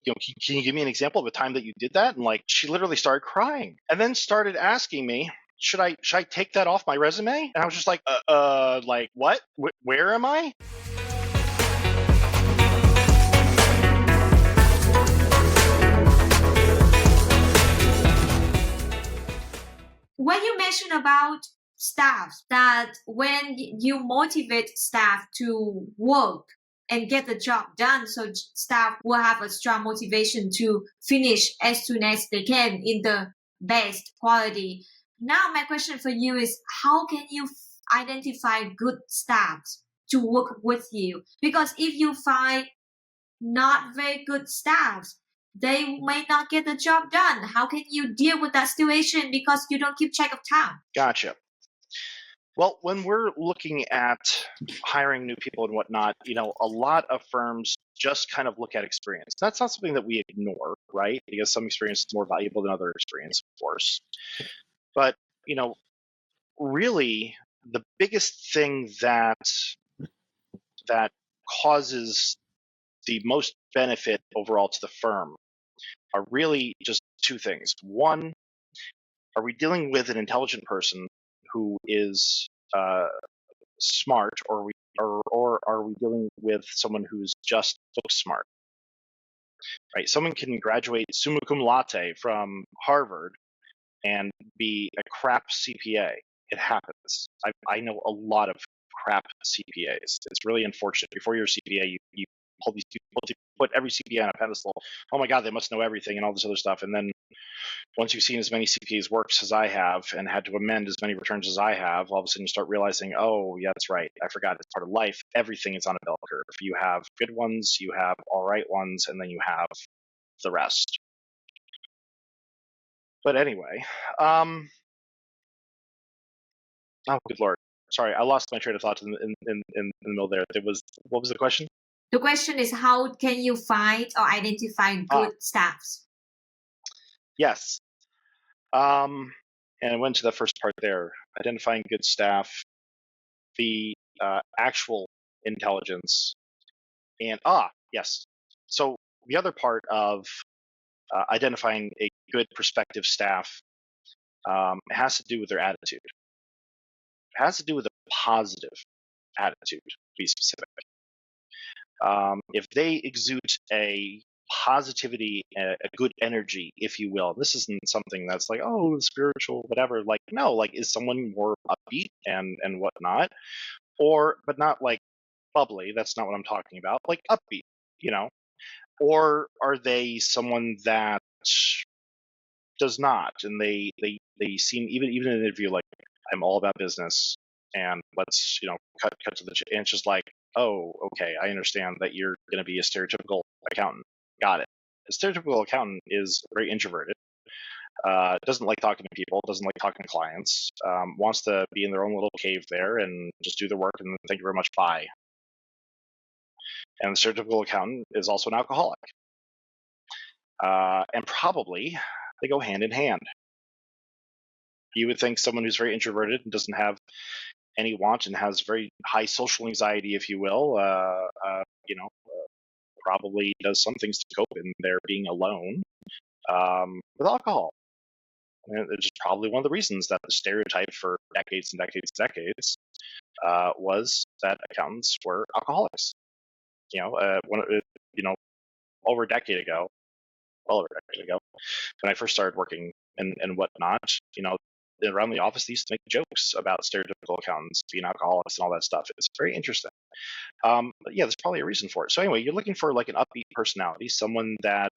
can you give me an example of a time that you did that? And like, she literally started crying and then started asking me, should I take that off my resume? And I was just like, like what? Where am I? When you mentioned about staff, that when you motivate staff to work and get the job done, so staff will have a strong motivation to finish as soon as they can in the best quality. Now my question for you is, how can you identify good staff to work with you? Because if you find not very good staff, they may not get the job done. How can you deal with that situation because you don't keep track of time? Gotcha. Well, when we're looking at hiring new people and whatnot, a lot of firms just kind of look at experience. That's not something that we ignore, right? Because some experience is more valuable than other experience, of course. But, really the biggest thing that causes the most benefit overall to the firm are really just two things. One, are we dealing with an intelligent person who is smart, or are we dealing with someone who's just book smart? Right? Someone can graduate summa cum laude from Harvard and be a crap CPA. It happens. I know a lot of crap CPAs. It's really unfortunate. Before you're a CPA, you hold these people to put every CPA on a pedestal. Oh my God, they must know everything and all this other stuff. And then once you've seen as many CPAs works as I have and had to amend as many returns as I have, all of a sudden you start realizing, oh yeah, that's right. I forgot it's part of life. Everything is on a bell curve. You have good ones, you have all right ones, and then you have the rest. But anyway, oh good Lord. Sorry, I lost my train of thought in the middle there. What was the question? The question is, how can you find or identify good staffs? Yes. And I went to the first part there, identifying good staff, the actual intelligence, and yes. So the other part of identifying a good prospective staff has to do with their attitude. It has to do with a positive attitude, to be specific. If they exude a positivity, a good energy, if you will. This isn't something that's like, oh, spiritual, whatever. Like, no, like, is someone more upbeat and whatnot, but not like bubbly. That's not what I'm talking about. Like upbeat, or are they someone that does not, and they seem even in an interview like, I'm all about business and let's cut to the and it's just like, oh, okay, I understand that you're going to be a stereotypical accountant. Got it. A stereotypical accountant is very introverted, doesn't like talking to people, doesn't like talking to clients, wants to be in their own little cave there and just do their work and thank you very much, bye. And the stereotypical accountant is also an alcoholic. And probably they go hand in hand. You would think someone who's very introverted and doesn't have any want and has very high social anxiety, if you will, probably does some things to cope in their being alone with alcohol. And it's just probably one of the reasons that the stereotype for decades and decades and decades was that accountants were alcoholics. Over a decade ago, when I first started working and whatnot, around the office, they used to make jokes about stereotypical accountants being alcoholics and all that stuff. It's very interesting. But yeah, there's probably a reason for it. So anyway, you're looking for like an upbeat personality, someone that,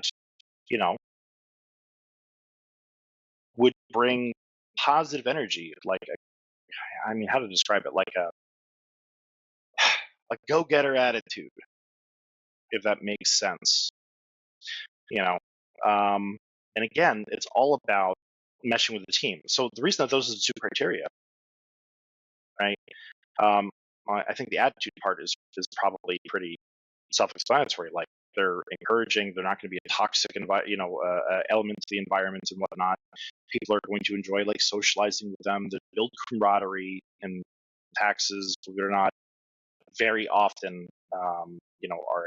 would bring positive energy, like how to describe it? Like a go-getter attitude, if that makes sense. And again, it's all about meshing with the team. So the reason that those are the two criteria, right? I think the attitude part is probably pretty self-explanatory. Like, they're encouraging, they're not going to be a toxic element to the environment and whatnot. People are going to enjoy like socializing with them, to build camaraderie, and taxes, believe it or not, very often are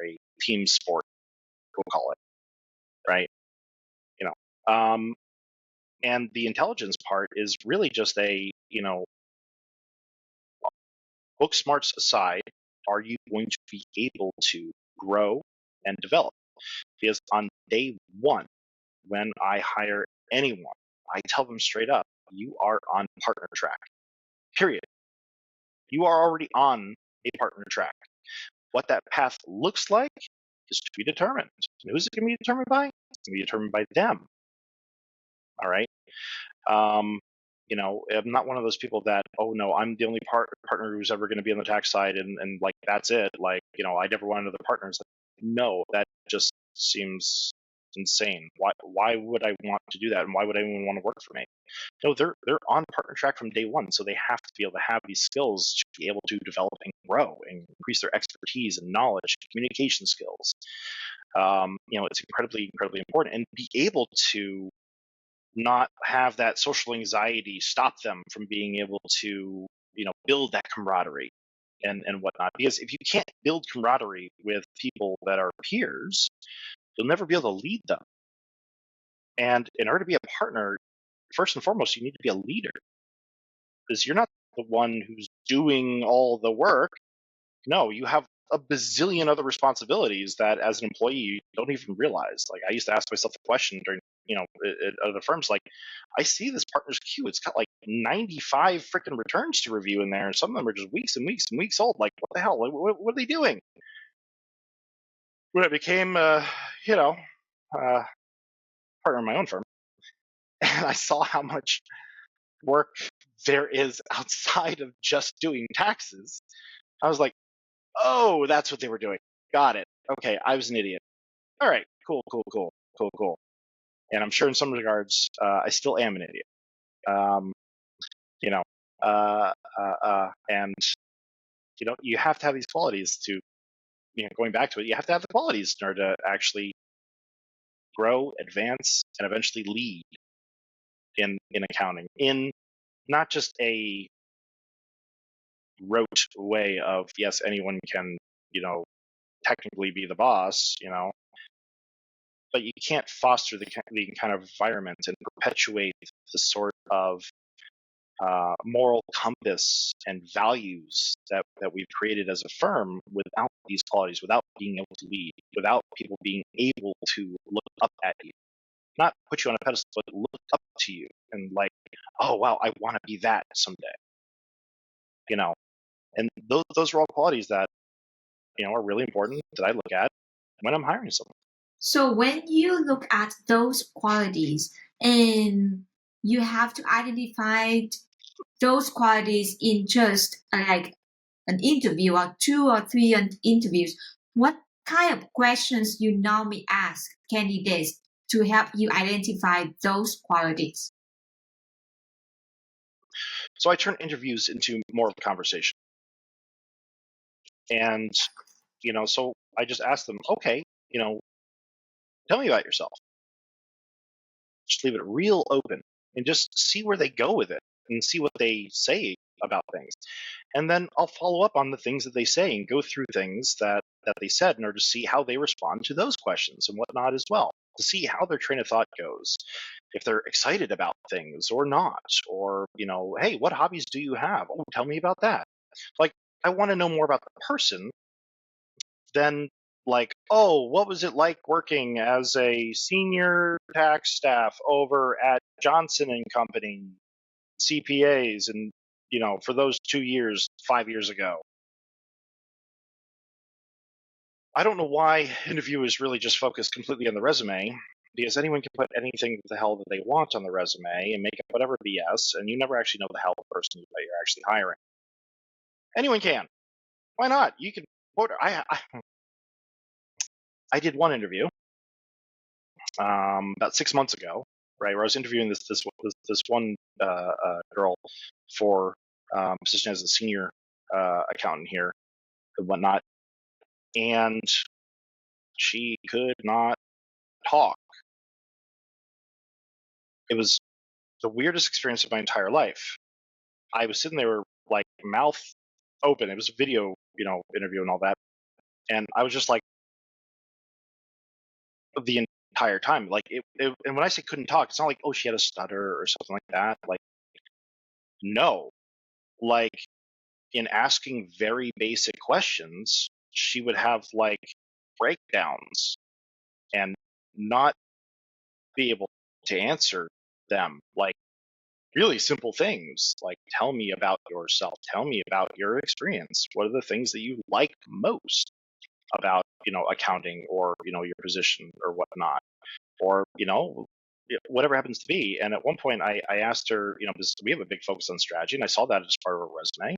a team sport, we'll call it. right? You know, and the intelligence part is really just a, book smarts aside, are you going to be able to grow and develop? Because on day one, when I hire anyone, I tell them straight up, you are on partner track. Period. You are already on a partner track. What that path looks like is to be determined. And who's it going to be determined by? It's going to be determined by them. All right. I'm not one of those people that, oh no, I'm the only partner who's ever going to be on the tax side, and like that's it. Like, I never want another partner. It's like, no, that just seems insane. Why would I want to do that, and why would anyone want to work for me? No, they're on partner track from day one, so they have to be able to have these skills to be able to develop and grow and increase their expertise and knowledge, communication skills. It's incredibly, incredibly important, and be able to not have that social anxiety stop them from being able to, build that camaraderie and whatnot. Because if you can't build camaraderie with people that are peers, you'll never be able to lead them. And in order to be a partner, first and foremost, you need to be a leader, because you're not the one who's doing all the work. No, you have a bazillion other responsibilities that as an employee you don't even realize. Like, I used to ask myself the question during, at other firms, like, I see this partner's queue. It's got like 95 freaking returns to review in there, and some of them are just weeks and weeks and weeks old. Like, what the hell? What are they doing? When I became, partner in my own firm, and I saw how much work there is outside of just doing taxes, I was like, oh, that's what they were doing. Got it. Okay, I was an idiot. All right, cool. And I'm sure in some regards, I still am an idiot. And you have to have these qualities to, going back to it, you have to have the qualities in order to actually grow, advance, and eventually lead in accounting, in not just a rote way of, yes, anyone can, technically be the boss, but you can't foster the kind of environment and perpetuate the sort of moral compass and values that we've created as a firm without these qualities, without being able to lead, without people being able to look up at you, not put you on a pedestal, but look up to you and like, oh wow, I want to be that someday, and those are all qualities that are really important that I look at when I'm hiring someone. So when you look at those qualities and you have to identify those qualities in just like an interview or 2 or 3 interviews, what kind of questions you normally ask candidates to help you identify those qualities? So I turn interviews into more of a conversation. And, so I just ask them, okay, tell me about yourself. Just leave it real open and just see where they go with it and see what they say about things. And then I'll follow up on the things that they say and go through things that they said in order to see how they respond to those questions and whatnot as well, to see how their train of thought goes, if they're excited about things or not, or, hey, what hobbies do you have? Oh, tell me about that. Like, I want to know more about the person than like, oh, what was it like working as a senior tax staff over at Johnson and Company, CPAs, and for those 2 years, 5 years ago. I don't know why interviewers really just focus completely on the resume, because anyone can put anything the hell that they want on the resume and make up whatever BS, and you never actually know the hell of the person that you're actually hiring. Anyone can. Why not? You can. I did one interview about 6 months ago, right, where I was interviewing this one girl for position as a senior accountant here and whatnot, and she could not talk. It was the weirdest experience of my entire life. I was sitting there like mouth open. It was a video, interview and all that, and I was just like, the entire time. Like and when I say couldn't talk, it's not like, oh, she had a stutter or something like that. Like, no, like in asking very basic questions, she would have like breakdowns and not be able to answer them. Like really simple things, like tell me about yourself, tell me about your experience. What are the things that you like most about, accounting or, your position or whatnot, or, whatever happens to be. And at one point I asked her, because we have a big focus on strategy and I saw that as part of her resume.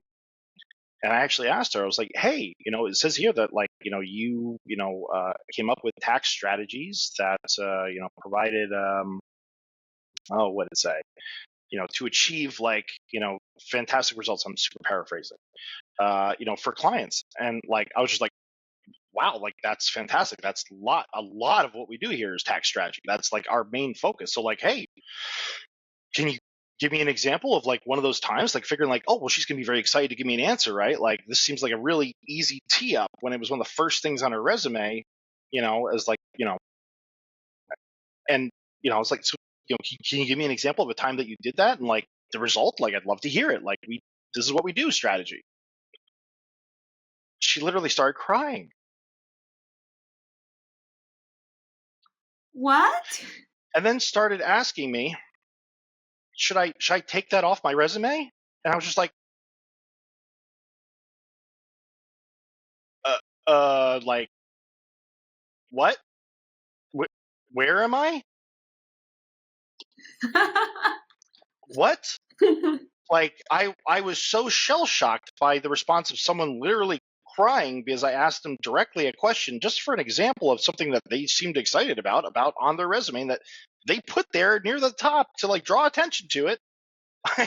And I actually asked her, I was like, hey, it says here that like, you came up with tax strategies that, provided, what did it say? To achieve like, fantastic results. I'm super paraphrasing, for clients. And like, I was just like, wow, like that's fantastic. That's a lot of what we do here is tax strategy. That's like our main focus. So like, hey, can you give me an example of like one of those times, like figuring like, oh, well, she's gonna be very excited to give me an answer, right? Like this seems like a really easy tee up when it was one of the first things on her resume, as like, and I was like, so, can you give me an example of a time that you did that? And like the result, like I'd love to hear it. Like this is what we do, strategy. She literally started crying. What? And then started asking me, should I take that off my resume? And I was just like, like what? Where am I? What? Like I was so shell shocked by the response of someone literally crying because I asked them directly a question just for an example of something that they seemed excited about on their resume that they put there near the top to like draw attention to it. I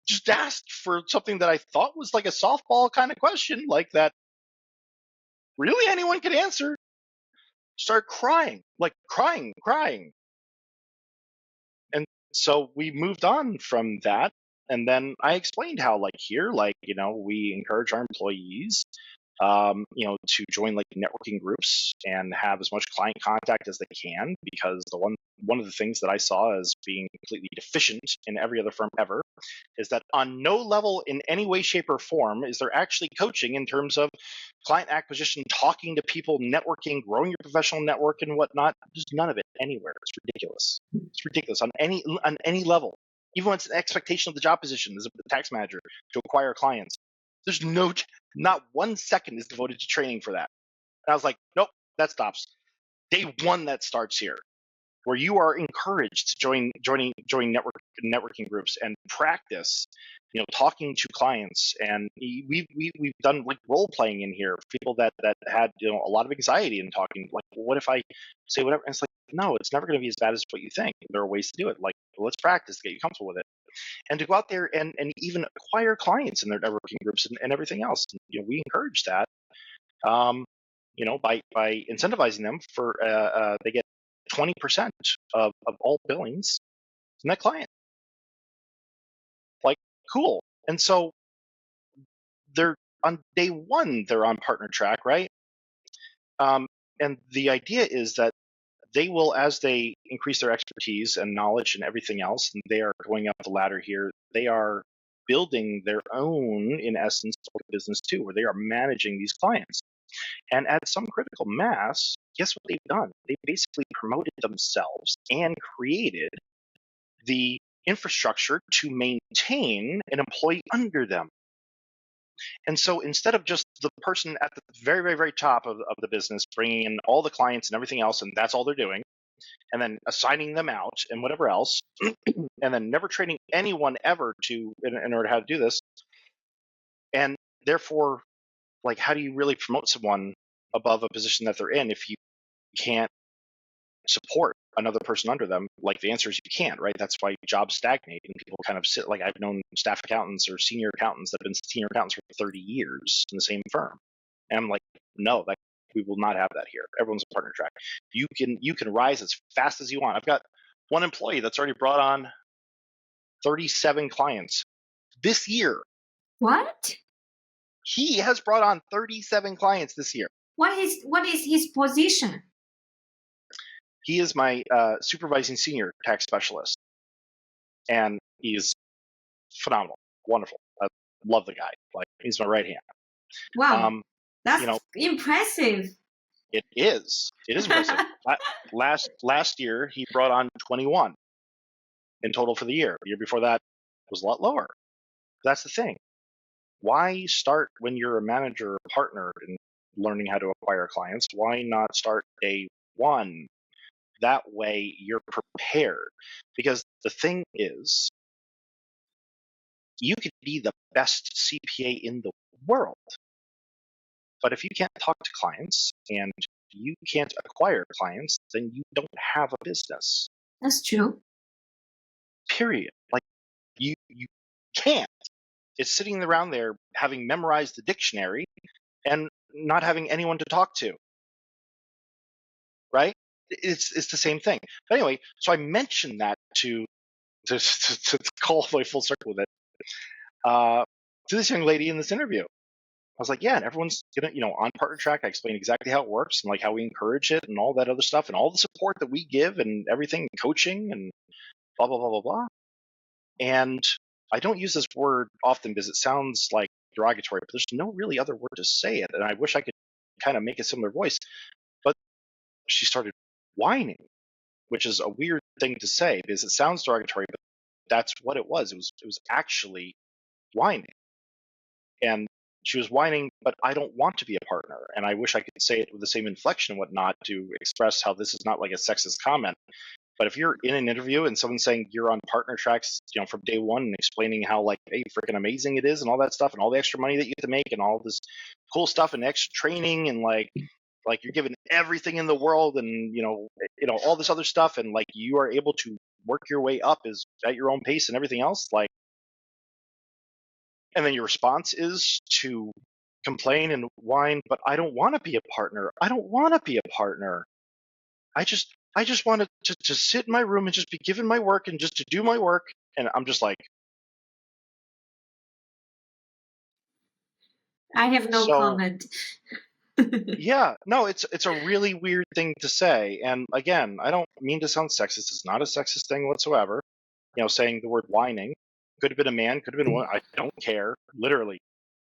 just asked for something that I thought was like a softball kind of question, like that really anyone could answer. Start crying, like crying. And so we moved on from that. And then I explained how, like, here, like, we encourage our employees, to join like networking groups and have as much client contact as they can, because one of the things that I saw as being completely deficient in every other firm ever is that on no level in any way, shape, or form is there actually coaching in terms of client acquisition, talking to people, networking, growing your professional network and whatnot. There's none of it anywhere. It's ridiculous. It's ridiculous on any level. Even when it's an expectation of the job position as a tax manager to acquire clients, there's not 1 second is devoted to training for that. And I was like, nope, that stops. Day one, that starts here, where you are encouraged to join networking groups and practice, talking to clients. And we've done like role playing in here, people that had a lot of anxiety in talking. Like, well, what if I say whatever? And it's like, no, it's never going to be as bad as what you think. There are ways to do it. Like, well, let's practice to get you comfortable with it, and to go out there and even acquire clients in their networking groups and everything else. We encourage that. By incentivizing them for they get 20% of all billings from that client. Like, cool. And so they're on day one, they're on partner track, right? And the idea is that they will, as they increase their expertise and knowledge and everything else, and they are going up the ladder here, they are building their own, in essence, business too, where they are managing these clients. And at some critical mass, guess what they've done? They basically promoted themselves and created the infrastructure to maintain an employee under them. And so instead of just the person at the very, very, very top of the business bringing in all the clients and everything else, and that's all they're doing, and then assigning them out and whatever else, and then never training anyone ever in order how to do this. And therefore, like, how do you really promote someone above a position that they're in if you can't support another person under them? Like, the answer is you can't, right? That's why jobs stagnate and people kind of sit. Like, I've known staff accountants or senior accountants that have been senior accountants for 30 years in the same firm. And I'm like, no, like, we will not have that here. Everyone's a partner track. You can rise as fast as you want. I've got one employee that's already brought on 37 clients this year. What? He has brought on 37 clients this year. What is his position? He is my supervising senior tax specialist, and he's phenomenal, wonderful. I love the guy. Like, he's my right hand. Wow, You that's know, impressive. it is impressive. Last year he brought on 21 in total for the year. The year before that was a lot lower. That's the thing. Why start when you're a manager or partner and learning how to acquire clients? Why not start day one? That way you're prepared. Because the thing is, you could be the best CPA in the world, but if you can't talk to clients and you can't acquire clients, then you don't have a business. That's true. Period. Like, you can't. It's sitting around there having memorized the dictionary and not having anyone to talk to. Right? It's the same thing. But anyway, so I mentioned that to call all the way full circle with it to this young lady in this interview. I was like, yeah, and everyone's gonna, on partner track. I explain exactly how it works and like how we encourage it and all that other stuff and all the support that we give and everything, coaching and blah blah blah blah blah. And I don't use this word often because it sounds like derogatory, but there's no really other word to say it. And I wish I could kind of make a similar voice. But she started whining, which is a weird thing to say because it sounds derogatory, but that's what it was. It was actually whining. And she was whining, but I don't want to be a partner. And I wish I could say it with the same inflection and whatnot to express how this is not like a sexist comment. But if you're in an interview and someone's saying you're on partner tracks, from day one and explaining how like, hey, freaking amazing it is and all that stuff and all the extra money that you have to make and all this cool stuff and extra training and like you're given everything in the world and all this other stuff and like you are able to work your way up is at your own pace and everything else, like, and then your response is to complain and whine, but I don't want to be a partner. I don't want to be a partner. I just want to sit in my room and just be given my work and just to do my work. And I'm just like, I have no comment. Yeah, no, it's a really weird thing to say. And again, I don't mean to sound sexist. It's not a sexist thing whatsoever. Saying the word whining. Could have been a man, could have been a woman. I don't care. Literally,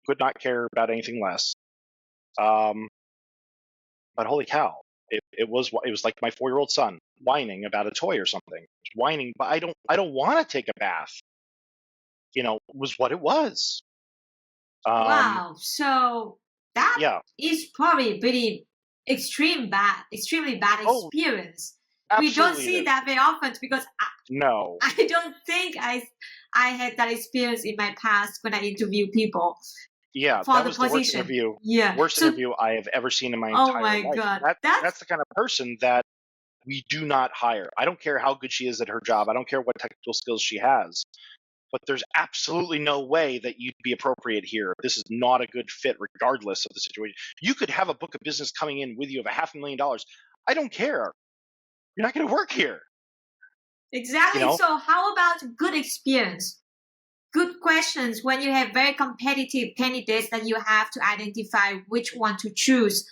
could not care about anything less. But holy cow, it was like my 4-year-old son whining about a toy or something. Whining, but I don't want to take a bath. Was what it was. Wow. So that Yeah. is probably pretty extremely bad experience. We don't see that very often because no, I don't think I had that experience in my past when I interview people. Yeah, for that the was the worst position. interview. Yeah. Worst interview I have ever seen in my Oh entire my life. God. That's the kind of person that we do not hire. I don't care how good she is at her job. I don't care what technical skills she has. But there's absolutely no way that you'd be appropriate here. This is not a good fit, regardless of the situation. You could have a book of business coming in with you of $500,000. I don't care. You're not going to work here. Exactly. So how about good experience? Good questions when you have very competitive candidates that you have to identify which one to choose.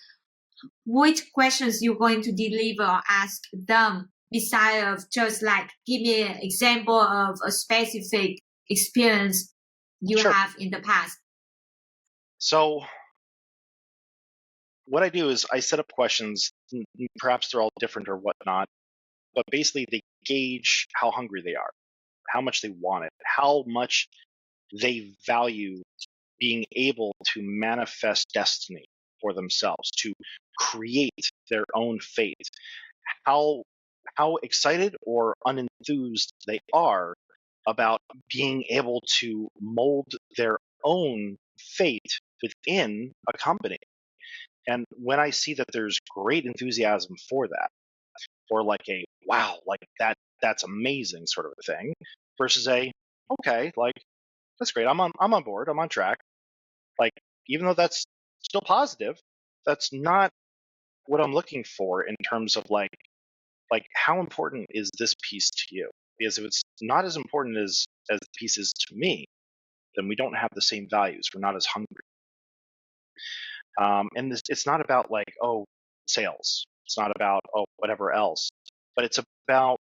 Which questions you're going to deliver or ask them, besides of just like give me an example of a specific experience you have in the past. So what I do is I set up questions. Perhaps they're all different or whatnot, but basically they gauge how hungry they are, how much they want it, how much they value being able to manifest destiny for themselves, to create their own fate, how excited or unenthused they are about being able to mold their own fate within a company. And when I see that there's great enthusiasm for that, or like a wow, like that's amazing sort of a thing, versus a okay, like that's great, I'm on board, I'm on track. Like, even though that's still positive, that's not what I'm looking for in terms of like how important is this piece to you? Because if it's not as important as the piece is to me, then we don't have the same values. We're not as hungry. And it's not about like, oh, sales. It's not about, oh, whatever else. but it's about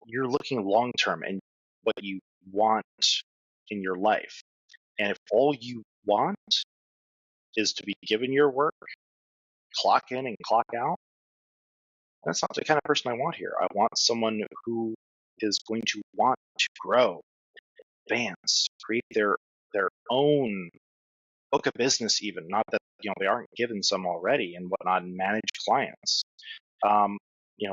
you're looking long term and what you want in your life. And if all you want is to be given your work, clock in and clock out, that's not the kind of person I want here. I want someone who is going to want to grow, advance, create their own book of business, even not that they aren't given some already and whatnot, and manage clients.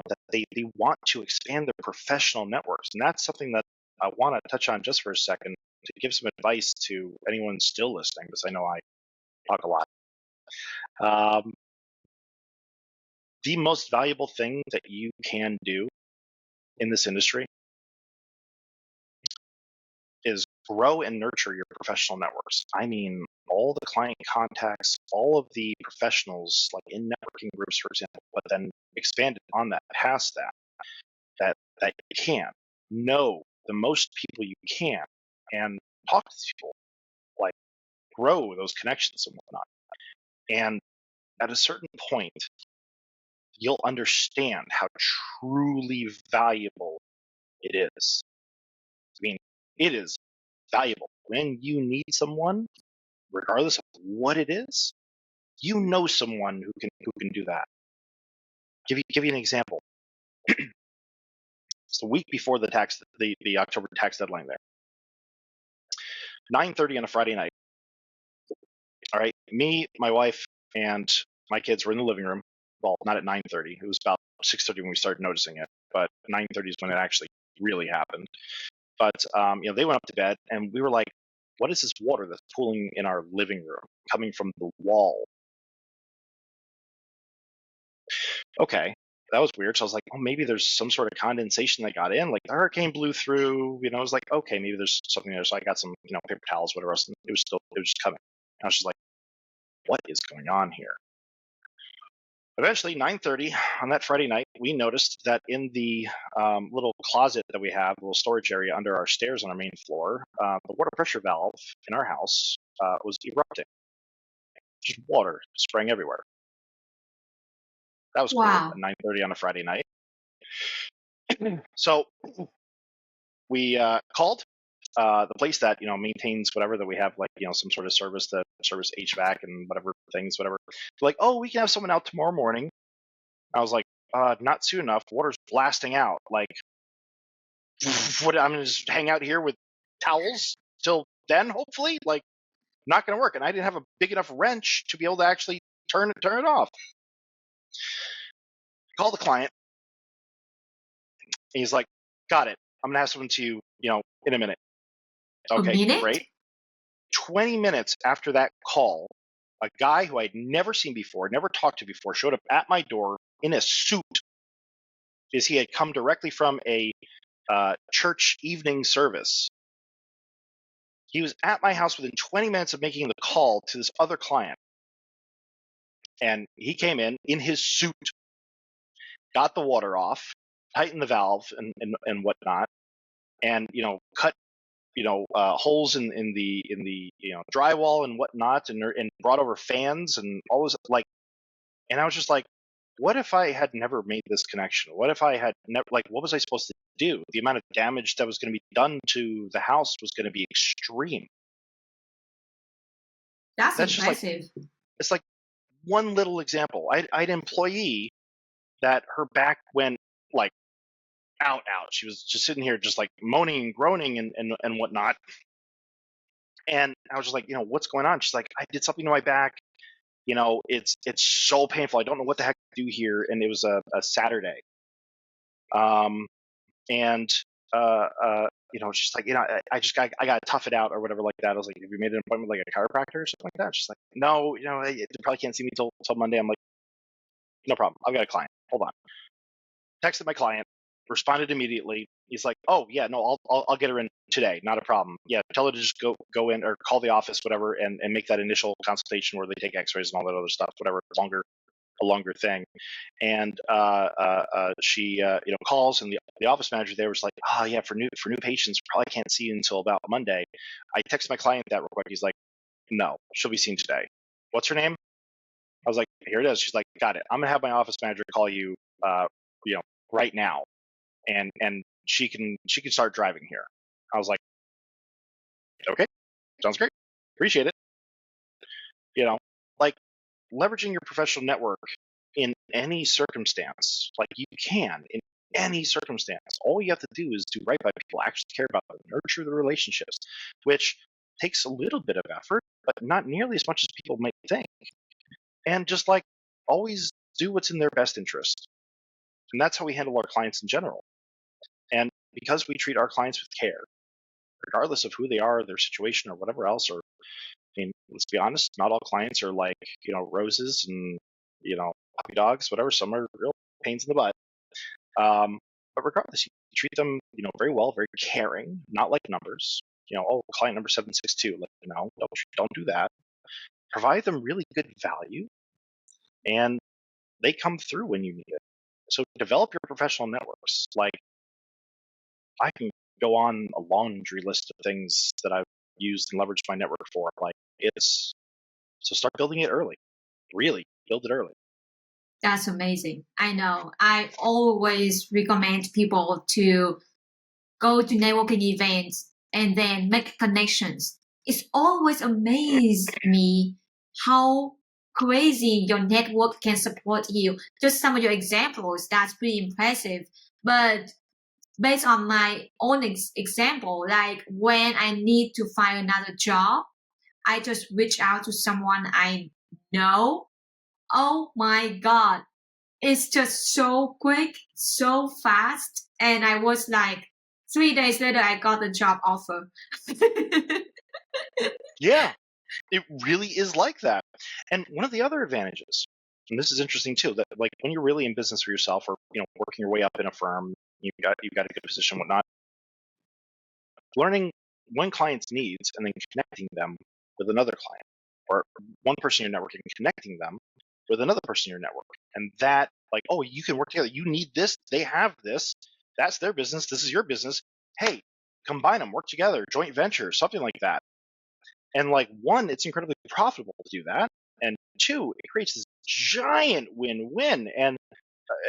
That they want to expand their professional networks, and that's something that I want to touch on just for a second to give some advice to anyone still listening, because I know I talk a lot. The most valuable thing that you can do in this industry is grow and nurture your professional networks. I mean, all the client contacts, all of the professionals, like in networking groups, for example, but then expanded on that, past that you can know the most people you can and talk to people, like grow those connections and whatnot. And at a certain point, you'll understand how truly valuable it is. I mean, it is valuable. When you need someone, regardless of what it is, you know someone who can do that. Give you an example. It's the week before the October tax deadline there. 9:30 on a Friday night. All right, me, my wife, and my kids were in the living room. Well, not at 9:30. It was about 6:30 when we started noticing it, but 9:30 is when it actually really happened. But they went up to bed, and we were like, "What is this water that's pooling in our living room, coming from the wall?" Okay, that was weird. So I was like, "Oh, maybe there's some sort of condensation that got in. Like the hurricane blew through." I was like, "Okay, maybe there's something there." So I got some, paper towels, whatever else. And it was just coming. And I was just like, "What is going on here?" Eventually, 9:30 on that Friday night, we noticed that in the little closet that we have, a little storage area under our stairs on our main floor, the water pressure valve in our house was erupting. Just water spraying everywhere. That was cool Wow. at 9:30 on a Friday night. So we called the place that maintains whatever that we have, like some sort of service that service HVAC and whatever things, whatever. They're like, "Oh, we can have someone out tomorrow morning." I was like, "Not soon enough. Water's blasting out. Like, what? I'm gonna just hang out here with towels till then, hopefully. Like, not gonna work." And I didn't have a big enough wrench to be able to actually turn it off. Call the client. And he's like, "Got it. I'm gonna have someone to you, in a minute." A Okay, minute? great. 20 minutes after that call, a guy who I'd never seen before, never talked to before, showed up at my door in a suit, because he had come directly from a church evening service. He was at my house within 20 minutes of making the call to this other client. And he came in his suit, got the water off, tightened the valve and whatnot, and cut holes in the drywall and whatnot, and brought over fans and all this, like. And I was just like, what if I had never made this connection? What if I had never, like, what was I supposed to do? The amount of damage that was going to be done to the house was going to be extreme. That's That's just like, impressive. it's like one little example. I had an employee that her back went like out. She was just sitting here just like moaning and groaning and whatnot. And I was just like, what's going on? She's like, "I did something to my back. It's so painful. I don't know what the heck to do here." And it was a Saturday. And she's like, I got to tough it out or whatever like that. I was like, "Have you made an appointment with like a chiropractor or something like that?" She's like, "No, they probably can't see me till Monday." I'm like, "No problem. I've got a client. Hold on." Texted my client, responded immediately. He's like, "Oh yeah, no, I'll get her in today. Not a problem. Yeah, tell her to just go in or call the office, whatever, and make that initial consultation where they take X-rays and all that other stuff, whatever, a longer thing." And she calls, and the office manager there was like, "Oh yeah, for new patients, probably can't see you until about Monday." I text my client that real quick. He's like, "No, she'll be seen today." "What's her name?" I was like, "Here it is." She's like, "Got it. I'm gonna have my office manager call you right now, and she can start driving here. I was like, okay, sounds great, appreciate it. Like leveraging your professional network in any circumstance, like you can in any circumstance. All you have to do is do right by people, actually care about them, nurture the relationships, which takes a little bit of effort, but not nearly as much as people might think. And just like always do what's in their best interest. And that's how we handle our clients in general. And because we treat our clients with care, regardless of who they are, their situation, or whatever else, or let's be honest, not all clients are like, roses and, puppy dogs, whatever. Some are real pains in the butt. But regardless, you treat them, very well, very caring, not like numbers. Client number 762, don't do that. Provide them really good value, and they come through when you need it. So develop your professional networks. Like, I can go on a laundry list of things that I've used and leveraged my network for. So start building it early. Really build it early. That's amazing. I know. I always recommend people to go to networking events and then make connections. It's always amazed me how crazy your network can support you. Just some of your examples, that's pretty impressive. But based on my own example, like when I need to find another job, I just reach out to someone I know. Oh my God. It's just so quick, so fast. And I was like, 3 days later, I got the job offer. Yeah, it really is like that. And one of the other advantages, and this is interesting too, that like when you're really in business for yourself, or working your way up in a firm, you've got a good position, whatnot. Learning one client's needs and then connecting them with another client, or one person in your network and connecting them with another person in your network, and that, like, oh, you can work together. You need this, they have this. That's their business. This is your business. Hey, combine them, work together, joint venture, something like that. And like, one, it's incredibly profitable to do that, and two, it creates this giant win-win and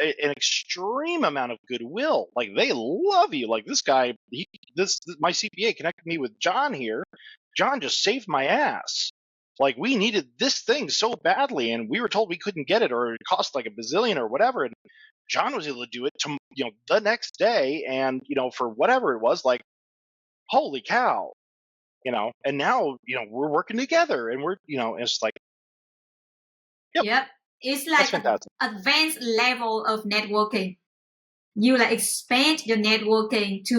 an extreme amount of goodwill. Like, they love you. Like, this guy, my CPA connected me with John here. John just saved my ass. Like, we needed this thing so badly, and we were told we couldn't get it, or it cost like a bazillion or whatever. And John was able to do it to, the next day, and for whatever it was, like, holy cow. And now, we're working together, and we're, it's like, Yep. It's like an advanced level of networking. You like expand your networking to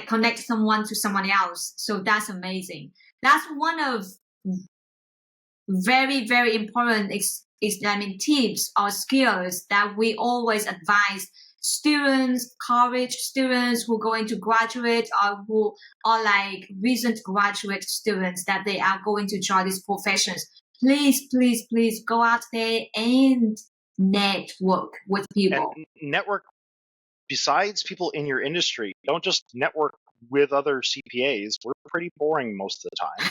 connect someone to someone else. So that's amazing. That's one of very, very important tips or skills that we always advise students, college students who are going to graduate, or who are like recent graduate students that they are going to join these professions. Please, please, please go out there and network with people. And network besides people in your industry. Don't just network with other CPAs. We're pretty boring most of the time.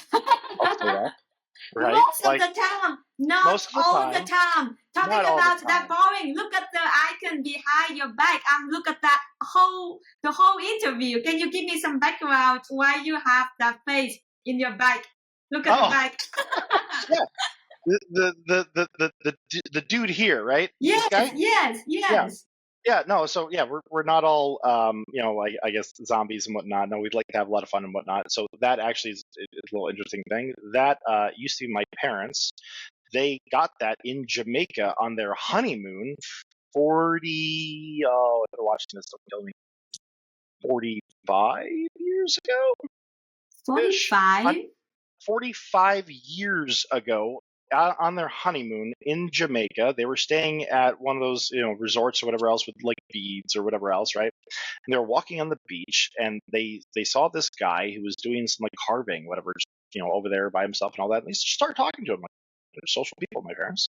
I'll say that. Right? Most of the time, not all the time. Talking about that boring. Look at the icon behind your back. Look at that the whole interview. Can you give me some background why you have that face in your back? Look at the back. Yeah. The dude here, right? Yes. Yeah, no, so yeah, we're not all I guess zombies and whatnot. No, we'd like to have a lot of fun and whatnot. So that actually is a little interesting thing. That used to be my parents. They got that in Jamaica on their honeymoon 40 if they're watching this, don't kill me. 45 years ago? 45? 45 years ago. On their honeymoon in Jamaica, they were staying at one of those, resorts or whatever else with like beads or whatever else, right? And they were walking on the beach, and they saw this guy who was doing some like carving, whatever, over there by himself and all that. And they started talking to him, like, they're social people, my parents,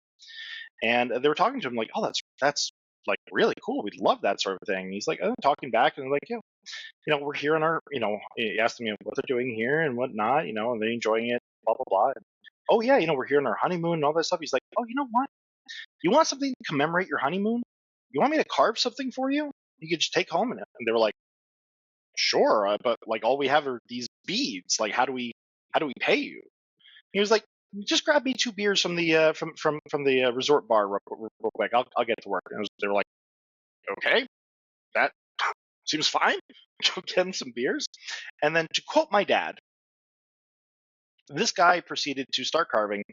and they were talking to him like, oh, that's like really cool. We'd love that sort of thing. And he's like, talking back, and they're like, yeah, we're here on our, he asked them, what they're doing here and whatnot, and they're enjoying it, blah blah blah. And, oh yeah, we're here on our honeymoon and all that stuff. He's like, oh, you know what? You want something to commemorate your honeymoon? you want me to carve something for you? You could just take home." And they were like, "Sure, but like all we have are these beads. Like, how do we pay you?" He was like, "Just grab me 2 beers from the from the resort bar real quick. I'll get to work." And they were like, "Okay, that seems fine." Go get him some beers, and then to quote my dad, this guy proceeded to start carving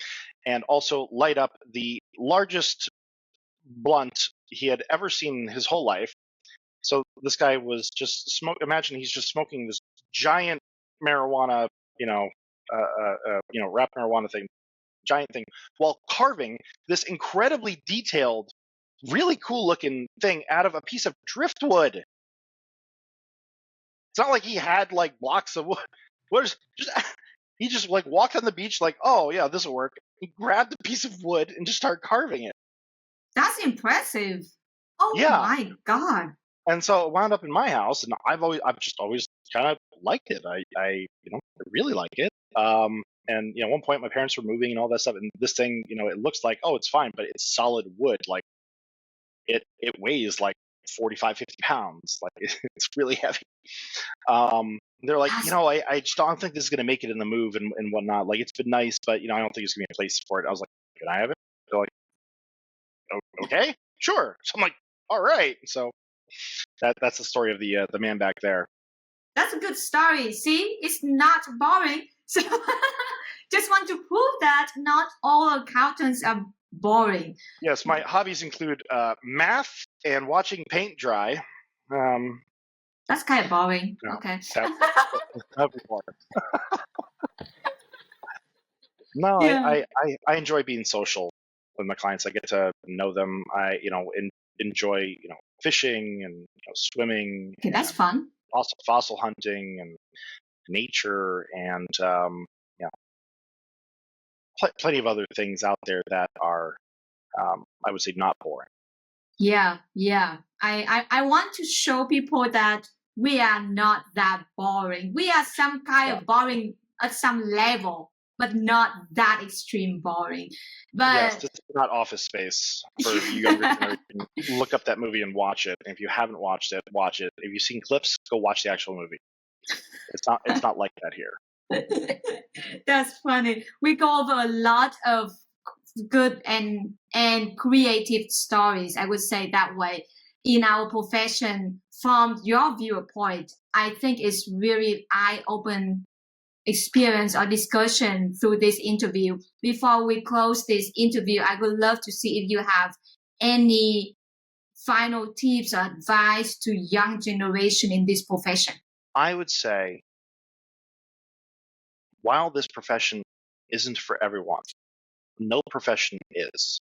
and also light up the largest blunt he had ever seen in his whole life. So this guy was just imagine he's just smoking this giant marijuana, wrapped marijuana thing, giant thing, while carving this incredibly detailed, really cool looking thing out of a piece of driftwood. It's not like he had like blocks of wood. He just like walked on the beach like, "Oh yeah, this will work." He grabbed a piece of wood and just started carving it. That's impressive. Oh Yeah. my God. And so it wound up in my house, and I've just always kind of liked it. I really like it. And at one point my parents were moving and all that stuff, and this thing, it looks like, oh, it's fine, but it's solid wood. Like it weighs like 45, 50 pounds. Like it's really heavy. They're like, I just don't think this is gonna make it in the move and whatnot. Like it's been nice, but I don't think it's gonna be a place for it. I was like, can I have it? They're like, okay, sure. So I'm like, all right. So that's the story of the man back there. That's a good story. See, it's not boring. So just want to prove that not all accountants are boring. Yes, my hobbies include math and watching paint dry. That's kind of boring. No, Okay. that'd be boring. No, Yeah. I enjoy being social with my clients. I get to know them. I enjoy fishing and swimming. Okay, that's fun. Also fossil hunting and nature and plenty of other things out there that are I would say not boring. Yeah. I want to show people that we are not that boring. We are some kind of boring at some level, but not that extreme boring. But yes, this is not Office Space for you younger generation. Look up that movie and watch it. And if you haven't watched it, watch it. If you've seen clips, go watch the actual movie. It's not like that here. That's funny. We go over a lot of good and creative stories, I would say that way, in our profession. From your viewpoint, I think it's really eye-open experience or discussion through this interview. Before we close this interview, I would love to see if you have any final tips or advice to young generation in this profession. I would say, while this profession isn't for everyone, no profession is.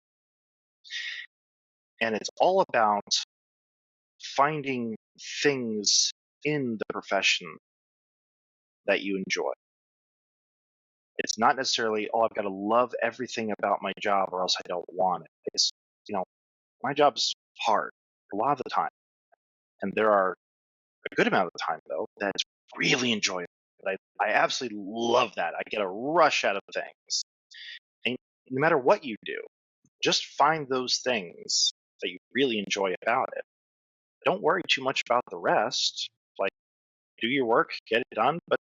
And it's all about finding things in the profession that you enjoy. It's not necessarily, oh, I've got to love everything about my job or else I don't want it. It's, my job's hard a lot of the time. And there are a good amount of the time, though, that's really enjoyable. I absolutely love that. I get a rush out of things. And no matter what you do, just find those things that you really enjoy about it. Don't worry too much about the rest. Like, do your work, get it done, but,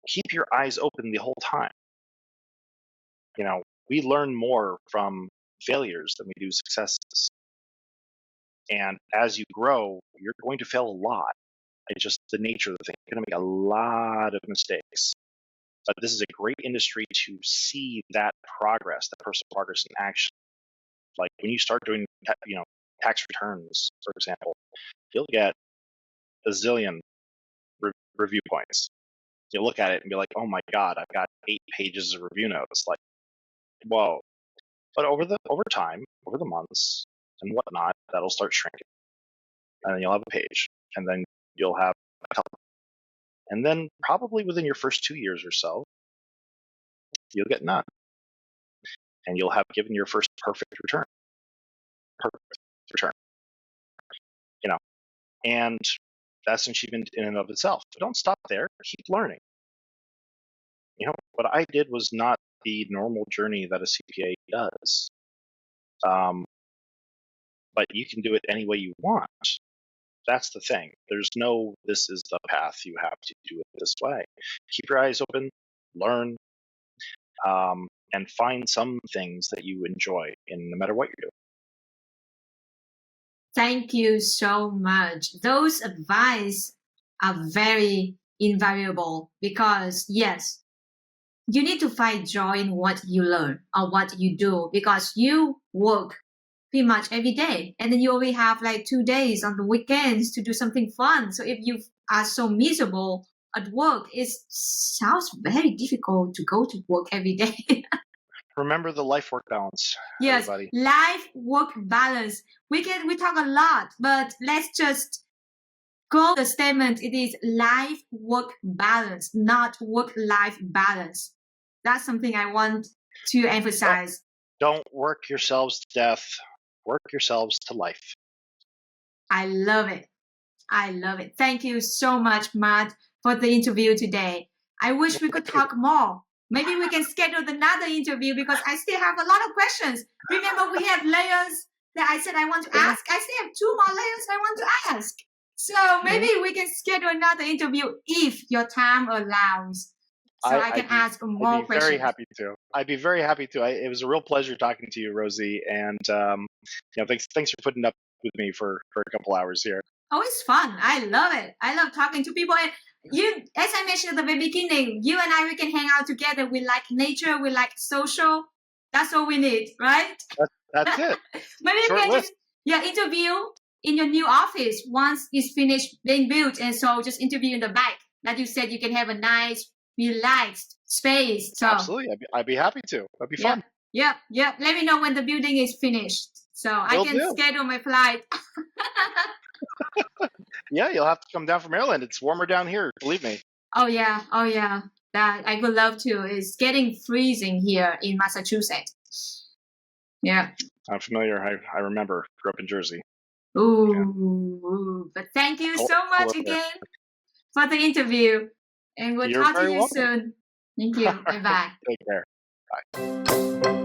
keep your eyes open the whole time. We learn more from failures than we do successes. And as you grow, you're going to fail a lot. It's just the nature of the thing. You're going to make a lot of mistakes. But this is a great industry to see that progress, that personal progress in action. Like when you start doing, tax returns, for example, you'll get a zillion review points. You look at it and be like, oh my God, I've got 8 pages of review notes. Like, whoa. But over time, over the months and whatnot, that'll start shrinking. And then you'll have a page. And then you'll have a couple. And then probably within your first 2 years or so, you'll get none. And you'll have given your first perfect return. And that's an achievement in and of itself. But don't stop there. Keep learning. What I did was not the normal journey that a CPA does. but you can do it any way you want. That's the thing. There's no, this is the path. You have to do it this way. Keep your eyes open, learn, and find some things that you enjoy in no matter what you're doing. Thank you so much. Those advice are very invaluable because yes, you need to find joy in what you learn or what you do because you work pretty much every day and then you only have like 2 days on the weekends to do something fun. So if you are so miserable at work, it sounds very difficult to go to work every day. Remember the life-work balance, Yes, everybody. life-work balance. We talk a lot, but let's just go the statement. It is life-work balance, not work-life balance. That's something I want to emphasize. Don't work yourselves to death. Work yourselves to life. I love it. I love it. Thank you so much, Matt, for the interview today. I wish we could talk more. Maybe we can schedule another interview because I still have a lot of questions. Remember, we have layers that I said I want to ask. I still have 2 more layers I want to ask. So maybe we can schedule another interview if your time allows. So I can ask more I'd be questions. very happy to. I'd be very happy to. It was a real pleasure talking to you, Rosie, and thanks for putting up with me for a couple hours here. Oh, it's fun. I love it. I love talking to people. And you, as I mentioned at the very beginning, you and I, we can hang out together. We like nature. We like social. That's all we need, right? That's it. Maybe you can just interview in your new office once it's finished being built. And so just interview in the back. Like you said, you can have a nice, relaxed space. So absolutely. I'd be happy to. That'd be fun. Yep. Let me know when the building is finished. So I can schedule my flight. Yeah, you'll have to come down from Maryland. It's warmer down here, believe me. Oh yeah. That I would love to. It's getting freezing here in Massachusetts. Yeah. I'm familiar. I remember. Grew up in Jersey. Ooh. But thank you so much again for the interview. And we'll talk to you soon. Thank you. Bye-bye. Take care. Bye.